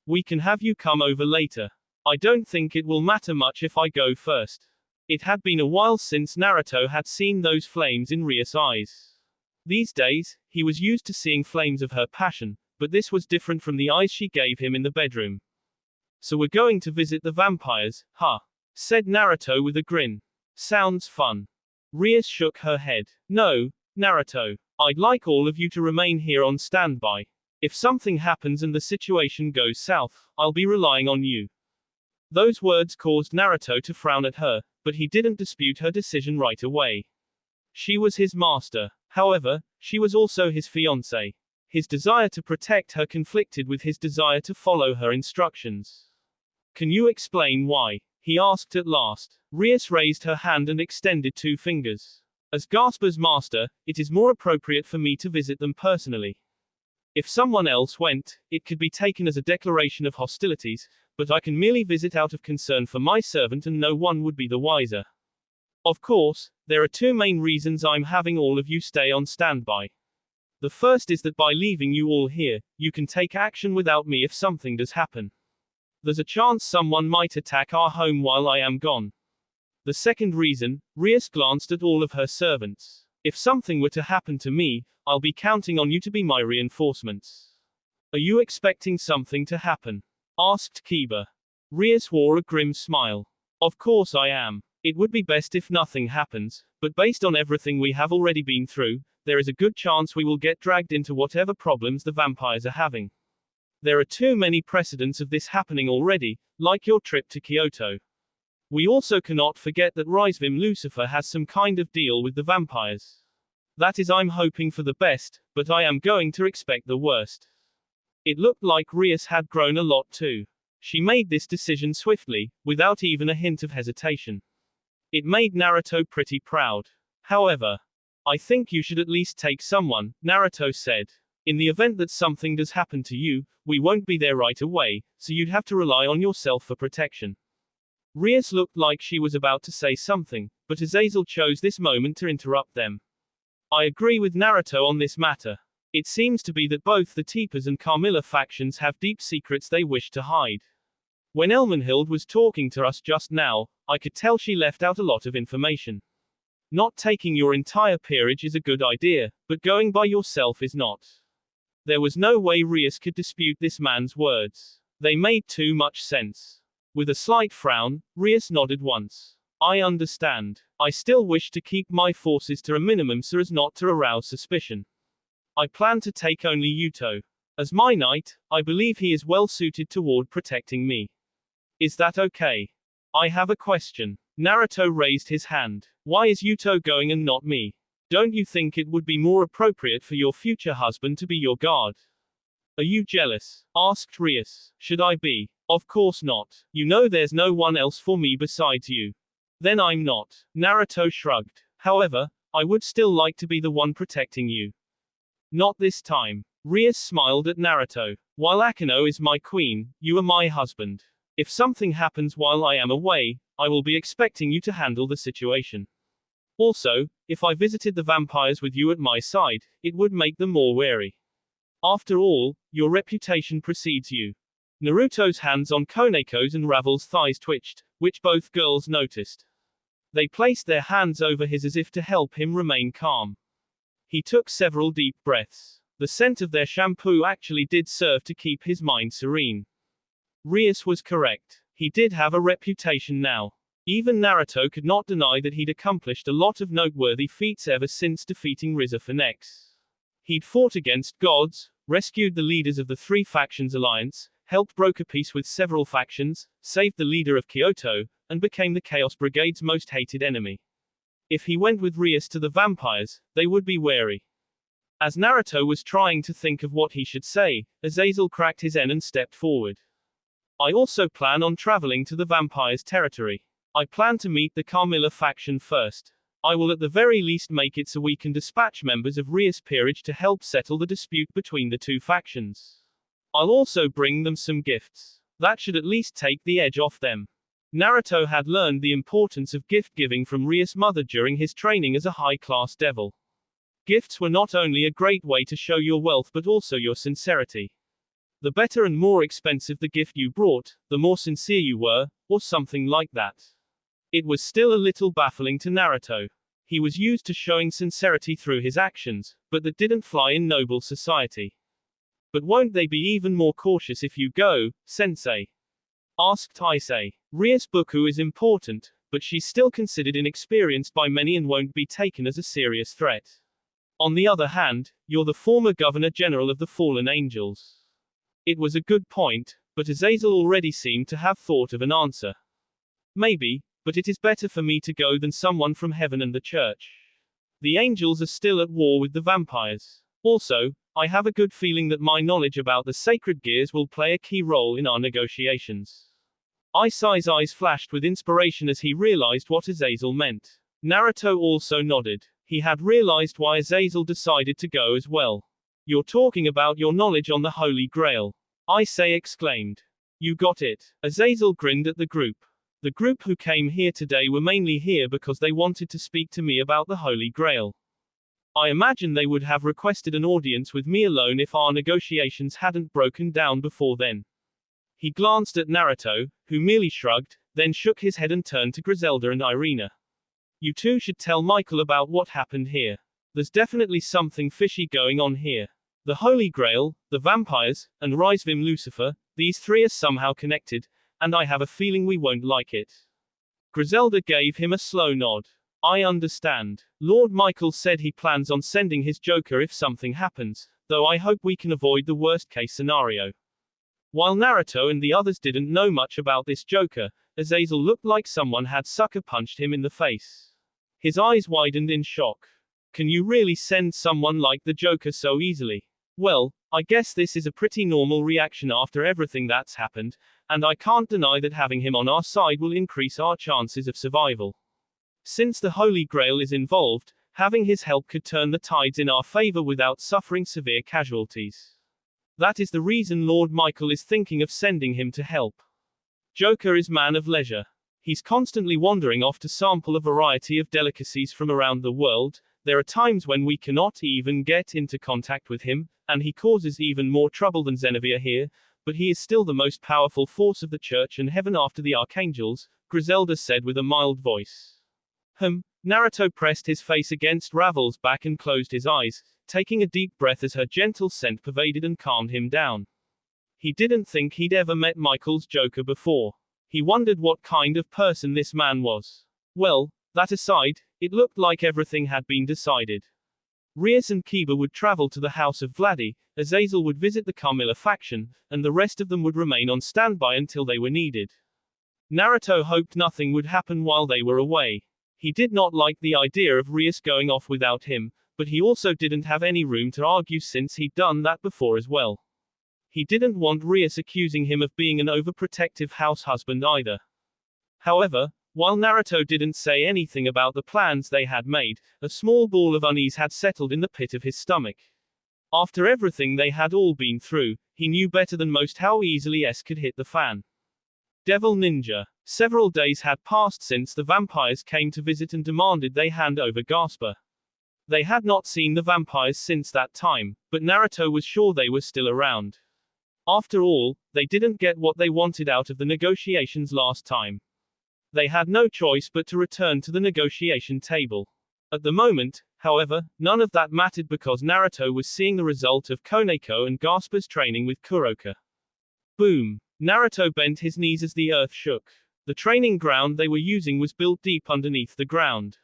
We can have you come over later. I don't think it will matter much if I go first. It had been a while since Naruto had seen those flames in Rias' eyes. These days, he was used to seeing flames of her passion, but this was different from the eyes she gave him in the bedroom. So we're going to visit the vampires, huh? Said Naruto with a grin. Sounds fun. Rias shook her head. No, Naruto. I'd like all of you to remain here on standby. If something happens and the situation goes south, I'll be relying on you. Those words caused Naruto to frown at her, but he didn't dispute her decision right away. She was his master. However, she was also his fiancée. His desire to protect her conflicted with his desire to follow her instructions. Can you explain why? He asked at last. Rias raised her hand and extended 2 fingers. As Gasper's master, it is more appropriate for me to visit them personally. If someone else went, it could be taken as a declaration of hostilities, but I can merely visit out of concern for my servant and no one would be the wiser. Of course, there are 2 main reasons I'm having all of you stay on standby. The first is that by leaving you all here, you can take action without me if something does happen. There's a chance someone might attack our home while I am gone. The second reason, Rias glanced at all of her servants. If something were to happen to me, I'll be counting on you to be my reinforcements. Are you expecting something to happen? Asked Kiba. Rias wore a grim smile. Of course I am. It would be best if nothing happens, but based on everything we have already been through, there is a good chance we will get dragged into whatever problems the vampires are having. There are too many precedents of this happening already, like your trip to Kyoto. We also cannot forget that Risvim Lucifer has some kind of deal with the vampires. That is, I'm hoping for the best, but I am going to expect the worst. It looked like Rias had grown a lot too. She made this decision swiftly, without even a hint of hesitation. It made Naruto pretty proud. However, I think you should at least take someone, Naruto said. In the event that something does happen to you, we won't be there right away, so you'd have to rely on yourself for protection. Rias looked like she was about to say something, but Azazel chose this moment to interrupt them. I agree with Naruto on this matter. It seems to be that both the Teepas and Carmilla factions have deep secrets they wish to hide. When Elmenhild was talking to us just now, I could tell she left out a lot of information. Not taking your entire peerage is a good idea, but going by yourself is not. There was no way Rias could dispute this man's words. They made too much sense. With a slight frown, Rias nodded once. I understand. I still wish to keep my forces to a minimum so as not to arouse suspicion. I plan to take only Yuto. As my knight, I believe he is well suited toward protecting me. Is that okay? I have a question. Naruto raised his hand. Why is Yuto going and not me? Don't you think it would be more appropriate for your future husband to be your guard? Are you jealous? Asked Rias. Should I be? Of course not. You know there's no one else for me besides you. Then I'm not. Naruto shrugged. However, I would still like to be the one protecting you. Not this time. Rias smiled at Naruto. While Akino is my queen, you are my husband. If something happens while I am away, I will be expecting you to handle the situation. Also, if I visited the vampires with you at my side, it would make them more wary. After all, your reputation precedes you. Naruto's hands on Koneko's and Ravel's thighs twitched, which both girls noticed. They placed their hands over his as if to help him remain calm. He took several deep breaths. The scent of their shampoo actually did serve to keep his mind serene. Rias was correct. He did have a reputation now. Even Naruto could not deny that he'd accomplished a lot of noteworthy feats ever since defeating Riza for Nex. He'd fought against gods, rescued the leaders of the three factions alliance, helped broker peace with several factions, saved the leader of Kyoto, and became the Chaos Brigade's most hated enemy. If he went with Rias to the vampires, they would be wary. As Naruto was trying to think of what he should say, Azazel cracked his N and stepped forward. I also plan on traveling to the vampires' territory. I plan to meet the Carmilla faction first. I will at the very least make it so we can dispatch members of Rias' peerage to help settle the dispute between the two factions. I'll also bring them some gifts. That should at least take the edge off them. Naruto had learned the importance of gift giving from Rias' mother during his training as a high-class devil. Gifts were not only a great way to show your wealth but also your sincerity. The better and more expensive the gift you brought, the more sincere you were, or something like that. It was still a little baffling to Naruto. He was used to showing sincerity through his actions, but that didn't fly in noble society. But won't they be even more cautious if you go, sensei? Asked Issei. Rias Buku is important, but she's still considered inexperienced by many and won't be taken as a serious threat. On the other hand, you're the former Governor General of the Fallen Angels. It was a good point, but Azazel already seemed to have thought of an answer. Maybe, but it is better for me to go than someone from heaven and the church. The angels are still at war with the vampires. Also, I have a good feeling that my knowledge about the sacred gears will play a key role in our negotiations. Issei's eyes flashed with inspiration as he realized what Azazel meant. Naruto also nodded. He had realized why Azazel decided to go as well. You're talking about your knowledge on the Holy Grail. Issei exclaimed. You got it. Azazel grinned at the group. The group who came here today were mainly here because they wanted to speak to me about the Holy Grail. I imagine they would have requested an audience with me alone if our negotiations hadn't broken down before then. He glanced at Naruto, who merely shrugged, then shook his head and turned to Griselda and Irina. You two should tell Michael about what happened here. There's definitely something fishy going on here. The Holy Grail, the vampires, and Risvim Lucifer, these three are somehow connected, and I have a feeling we won't like it. Griselda gave him a slow nod. I understand. Lord Michael said he plans on sending his Joker if something happens, though I hope we can avoid the worst case scenario. While Naruto and the others didn't know much about this Joker, Azazel looked like someone had sucker punched him in the face. His eyes widened in shock. Can you really send someone like the Joker so easily? Well, I guess this is a pretty normal reaction after everything that's happened, and I can't deny that having him on our side will increase our chances of survival. Since the Holy Grail is involved, having his help could turn the tides in our favor without suffering severe casualties. That is the reason Lord Michael is thinking of sending him to help. Joker is man of leisure. He's constantly wandering off to sample a variety of delicacies from around the world. There are times when we cannot even get into contact with him, and he causes even more trouble than Xenavia here, but he is still the most powerful force of the church and heaven after the archangels, Griselda said with a mild voice. Naruto pressed his face against Ravel's back and closed his eyes, taking a deep breath as her gentle scent pervaded and calmed him down. He didn't think he'd ever met Michael's Joker before. He wondered what kind of person this man was. Well, that aside, it looked like everything had been decided. Rias and Kiba would travel to the house of Vladdy, Azazel would visit the Carmilla faction, and the rest of them would remain on standby until they were needed. Naruto hoped nothing would happen while they were away. He did not like the idea of Rias going off without him, but he also didn't have any room to argue since he'd done that before as well. He didn't want Rias accusing him of being an overprotective house husband either. However, while Naruto didn't say anything about the plans they had made, a small ball of unease had settled in the pit of his stomach. After everything they had all been through, he knew better than most how easily S could hit the fan. Devil Ninja. Several days had passed since the vampires came to visit and demanded they hand over Gasper. They had not seen the vampires since that time, but Naruto was sure they were still around. After all, they didn't get what they wanted out of the negotiations last time. They had no choice but to return to the negotiation table. At the moment, however, none of that mattered because Naruto was seeing the result of Koneko and Gasper's training with Kuroka. Boom! Naruto bent his knees as the earth shook. The training ground they were using was built deep underneath the ground.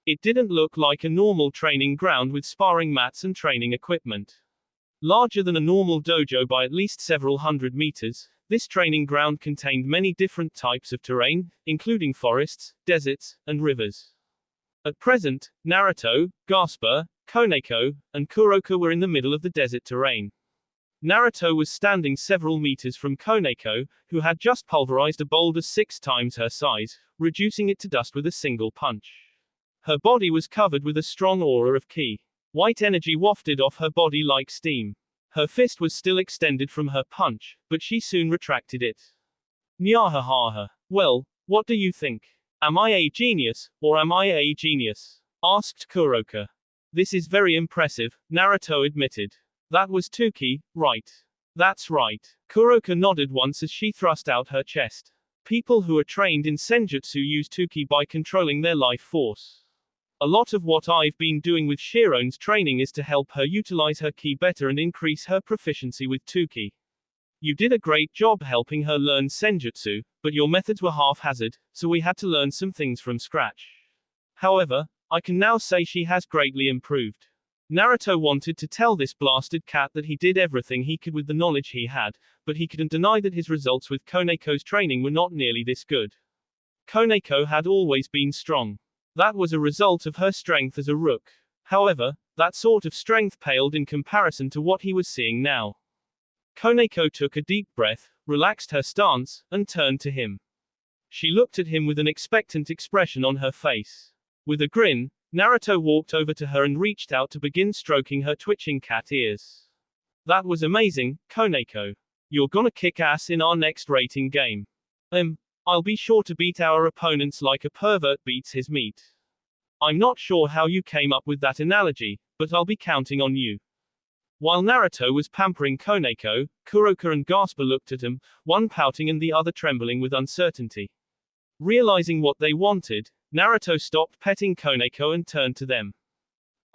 It didn't look like a normal training ground with sparring mats and training equipment. Larger than a normal dojo by at least several hundred meters, this training ground contained many different types of terrain, including forests, deserts, and rivers. At present, Naruto, Gasper, Koneko, and Kuroka were in the middle of the desert terrain. Naruto was standing several meters from Koneko, who had just pulverized a boulder 6 times her size, reducing it to dust with a single punch. Her body was covered with a strong aura of ki. White energy wafted off her body like steam. Her fist was still extended from her punch, but she soon retracted it. Nyahahaha. Well, what do you think? Am I a genius, or am I a genius? Asked Kuroka. This is very impressive, Naruto admitted. That was Tuki, right? That's right. Kuroka nodded once as she thrust out her chest. People who are trained in senjutsu use Tuki by controlling their life force. A lot of what I've been doing with Shirone's training is to help her utilize her ki better and increase her proficiency with Tuki. You did a great job helping her learn senjutsu, but your methods were haphazard, so we had to learn some things from scratch. However, I can now say she has greatly improved. Naruto wanted to tell this blasted cat that he did everything he could with the knowledge he had, but he couldn't deny that his results with Koneko's training were not nearly this good. Koneko had always been strong. That was a result of her strength as a rook. However, that sort of strength paled in comparison to what he was seeing now. Koneko took a deep breath, relaxed her stance, and turned to him. She looked at him with an expectant expression on her face. With a grin, Naruto walked over to her and reached out to begin stroking her twitching cat ears. That was amazing, Koneko. You're gonna kick ass in our next rating game. I'll be sure to beat our opponents like a pervert beats his meat. I'm not sure how you came up with that analogy, but I'll be counting on you. While Naruto was pampering Koneko, Kuroka and Gasper looked at him, one pouting and the other trembling with uncertainty. Realizing what they wanted, Naruto stopped petting Koneko and turned to them.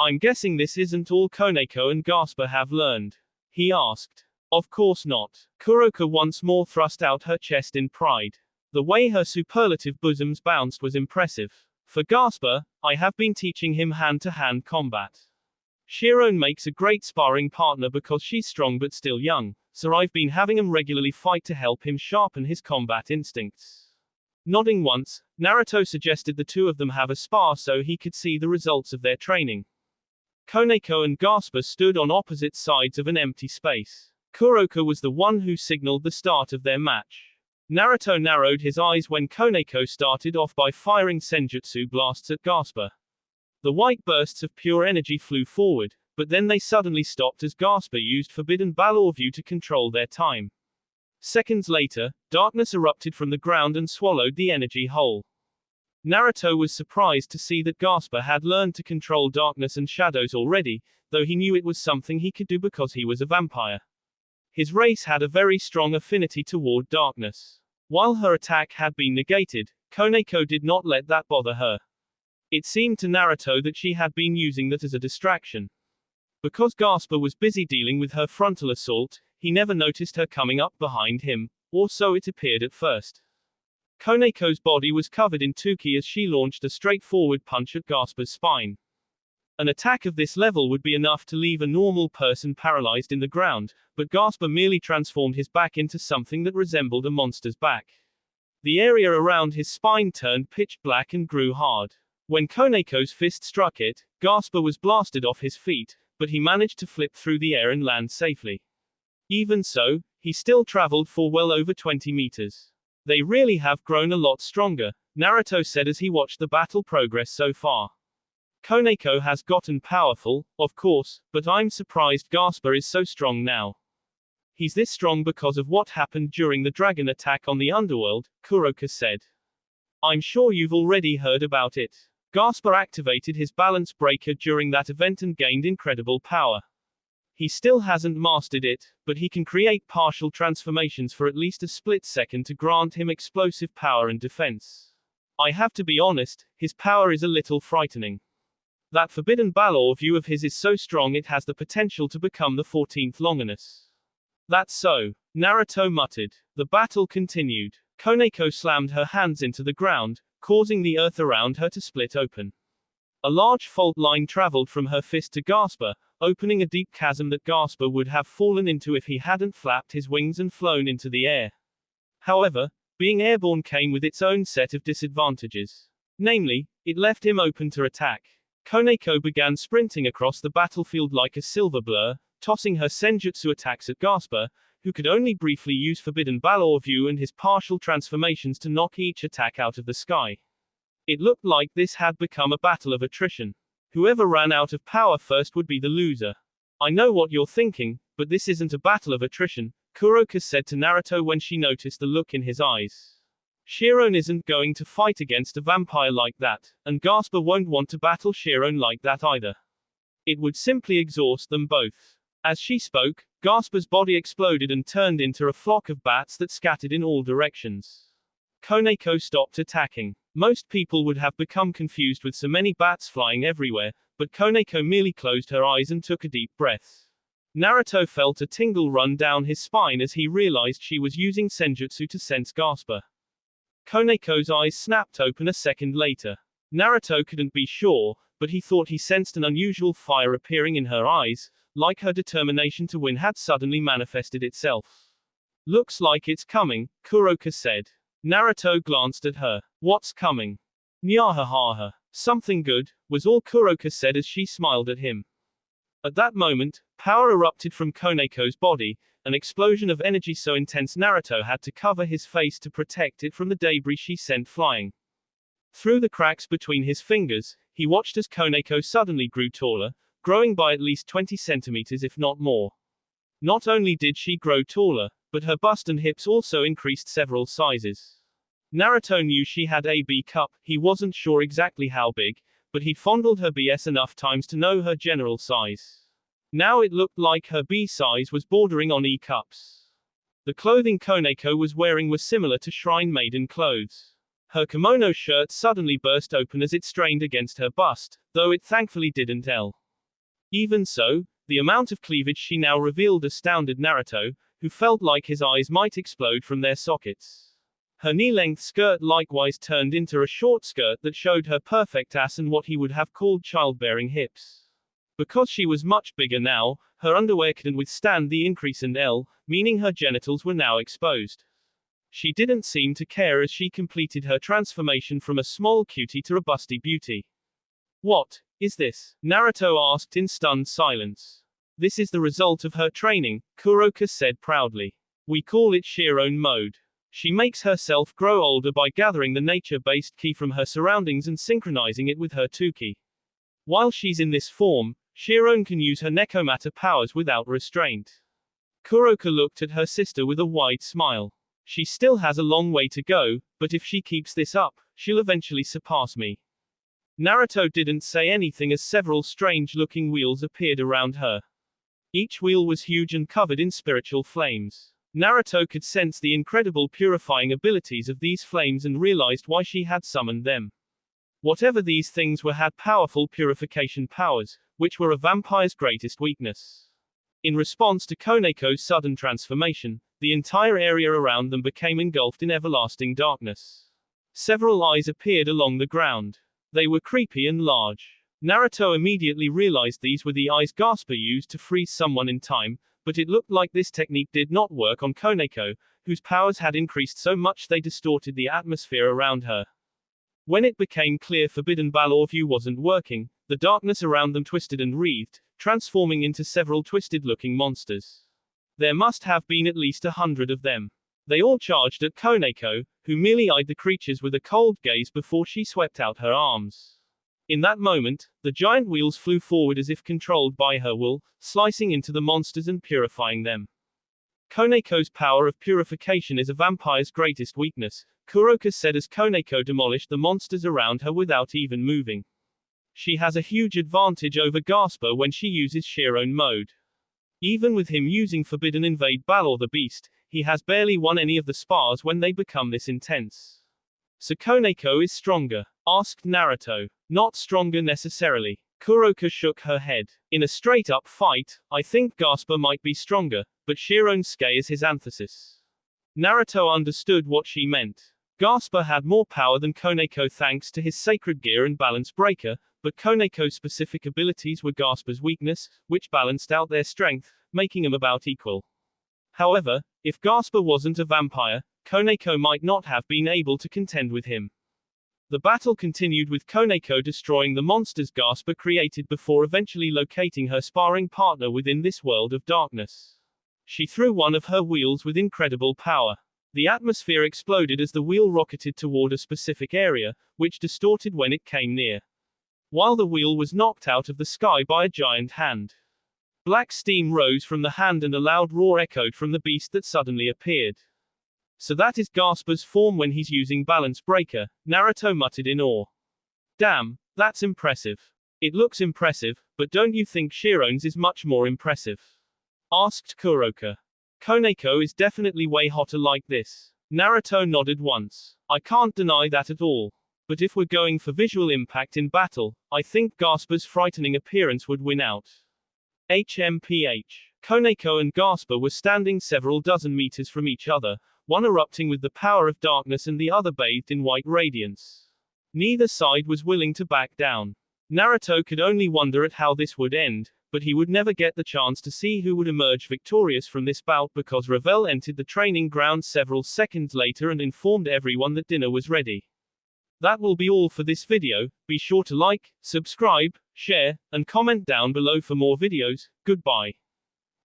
I'm guessing this isn't all Koneko and Gasper have learned? He asked. Of course not. Kuroka once more thrust out her chest in pride. The way her superlative bosoms bounced was impressive. For Gasper, I have been teaching him hand-to-hand combat. Shiron makes a great sparring partner because she's strong but still young, so I've been having him regularly fight to help him sharpen his combat instincts. Nodding once, Naruto suggested the two of them have a spar so he could see the results of their training. Koneko and Gasper stood on opposite sides of an empty space. Kuroko was the one who signaled the start of their match. Naruto narrowed his eyes when Koneko started off by firing senjutsu blasts at Gasper. The white bursts of pure energy flew forward, but then they suddenly stopped as Gasper used Forbidden Balor View to control their time. Seconds later, darkness erupted from the ground and swallowed the energy whole. Naruto was surprised to see that Gasper had learned to control darkness and shadows already, though he knew it was something he could do because he was a vampire. His race had a very strong affinity toward darkness. While her attack had been negated, Koneko did not let that bother her. It seemed to Naruto that she had been using that as a distraction. Because Gasper was busy dealing with her frontal assault, he never noticed her coming up behind him, or so it appeared at first. Koneko's body was covered in Tuki as she launched a straightforward punch at Gasper's spine. An attack of this level would be enough to leave a normal person paralyzed in the ground, but Gasper merely transformed his back into something that resembled a monster's back. The area around his spine turned pitch black and grew hard. When Koneko's fist struck it, Gasper was blasted off his feet, but he managed to flip through the air and land safely. Even so, he still traveled for well over 20 meters. They really have grown a lot stronger, Naruto said as he watched the battle progress so far. Koneko has gotten powerful, of course, but I'm surprised Gasper is so strong now. He's this strong because of what happened during the dragon attack on the underworld, Kuroko said. I'm sure you've already heard about it. Gasper activated his balance breaker during that event and gained incredible power. He still hasn't mastered it, but he can create partial transformations for at least a split second to grant him explosive power and defense. I have to be honest, his power is a little frightening. That Forbidden Balor View of his is so strong it has the potential to become the 14th Longinus. That's so, Naruto muttered. The battle continued. Koneko slammed her hands into the ground, causing the earth around her to split open. A large fault line traveled from her fist to Gasper, opening a deep chasm that Gasper would have fallen into if he hadn't flapped his wings and flown into the air. However, being airborne came with its own set of disadvantages. Namely, it left him open to attack. Koneko began sprinting across the battlefield like a silver blur, tossing her senjutsu attacks at Gasper, who could only briefly use Forbidden Balor View and his partial transformations to knock each attack out of the sky. It looked like this had become a battle of attrition. Whoever ran out of power first would be the loser. I know what you're thinking, but this isn't a battle of attrition, Kuroko said to Naruto when she noticed the look in his eyes. Shiron isn't going to fight against a vampire like that, and Gasper won't want to battle Shiron like that either. It would simply exhaust them both. As she spoke, Gasper's body exploded and turned into a flock of bats that scattered in all directions. Koneko stopped attacking. Most people would have become confused with so many bats flying everywhere, but Koneko merely closed her eyes and took a deep breath. Naruto felt a tingle run down his spine as he realized she was using senjutsu to sense Gasper. Koneko's eyes snapped open a second later. Naruto couldn't be sure, but he thought he sensed an unusual fire appearing in her eyes, like her determination to win had suddenly manifested itself. Looks like it's coming, Kuroko said. Naruto glanced at her. What's coming? Nyahahaha. Something good, was all Kuroko said as she smiled at him. At that moment, power erupted from Koneko's body, an explosion of energy so intense Naruto had to cover his face to protect it from the debris she sent flying. Through the cracks between his fingers, he watched as Koneko suddenly grew taller, growing by at least 20 centimeters if not more. Not only did she grow taller, but her bust and hips also increased several sizes. Naruto knew she had a B cup, he wasn't sure exactly how big, but he'd fondled her BS enough times to know her general size. Now it looked like her B size was bordering on E cups. The clothing Koneko was wearing was similar to Shrine Maiden clothes. Her kimono shirt suddenly burst open as it strained against her bust, though it thankfully didn't. Even so, the amount of cleavage she now revealed astounded Naruto, who felt like his eyes might explode from their sockets. Her knee-length skirt likewise turned into a short skirt that showed her perfect ass and what he would have called childbearing hips. Because she was much bigger now, her underwear couldn't withstand the increase in L, meaning her genitals were now exposed. She didn't seem to care as she completed her transformation from a small cutie to a busty beauty. What is this? Naruto asked in stunned silence. This is the result of her training, Kuroka said proudly. We call it Shiron mode. She makes herself grow older by gathering the nature-based ki from her surroundings and synchronizing it with her tuki. While she's in this form, Shiron can use her Nekomata powers without restraint. Kuroka looked at her sister with a wide smile. She still has a long way to go, but if she keeps this up, she'll eventually surpass me. Naruto didn't say anything as several strange-looking wheels appeared around her. Each wheel was huge and covered in spiritual flames. Naruto could sense the incredible purifying abilities of these flames and realized why she had summoned them. Whatever these things were had powerful purification powers, which were a vampire's greatest weakness. In response to Koneko's sudden transformation, the entire area around them became engulfed in everlasting darkness. Several eyes appeared along the ground. They were creepy and large. Naruto immediately realized these were the eyes Gasper used to freeze someone in time, but it looked like this technique did not work on Koneko, whose powers had increased so much they distorted the atmosphere around her. When it became clear Forbidden Balor View wasn't working, the darkness around them twisted and wreathed, transforming into several twisted-looking monsters. There must have been at least 100 of them. They all charged at Koneko, who merely eyed the creatures with a cold gaze before she swept out her arms. In that moment, the giant wheels flew forward as if controlled by her will, slicing into the monsters and purifying them. Koneko's power of purification is a vampire's greatest weakness, Kuroka said as Koneko demolished the monsters around her without even moving. She has a huge advantage over Gasper when she uses Shiron mode. Even with him using Forbidden Invade Balor the Beast, he has barely won any of the spars when they become this intense. So Koneko is stronger? Asked Naruto. Not stronger necessarily. Kuroka shook her head. In a straight-up fight, I think Gasper might be stronger, but Shironsuke is his antithesis. Naruto understood what she meant. Gasper had more power than Koneko thanks to his sacred gear and balance breaker, but Koneko's specific abilities were Gasper's weakness, which balanced out their strength, making them about equal. However, if Gasper wasn't a vampire, Koneko might not have been able to contend with him. The battle continued with Koneko destroying the monsters Gasper created before eventually locating her sparring partner within this world of darkness. She threw one of her wheels with incredible power. The atmosphere exploded as the wheel rocketed toward a specific area, which distorted when it came near. While the wheel was knocked out of the sky by a giant hand. Black steam rose from the hand and a loud roar echoed from the beast that suddenly appeared. So that is Gasper's form when he's using Balance Breaker, Naruto muttered in awe. Damn, that's impressive. It looks impressive, but don't you think Shiron's is much more impressive? Asked Kuroka. Koneko is definitely way hotter like this. Naruto nodded once. I can't deny that at all. But if we're going for visual impact in battle, I think Gasper's frightening appearance would win out. HMPH. Koneko and Gasper were standing several dozen meters from each other, one erupting with the power of darkness and the other bathed in white radiance. Neither side was willing to back down. Naruto could only wonder at how this would end, but he would never get the chance to see who would emerge victorious from this bout because Ravel entered the training ground several seconds later and informed everyone that dinner was ready. That will be all for this video. Be sure to like, subscribe, share, and comment down below for more videos. Goodbye.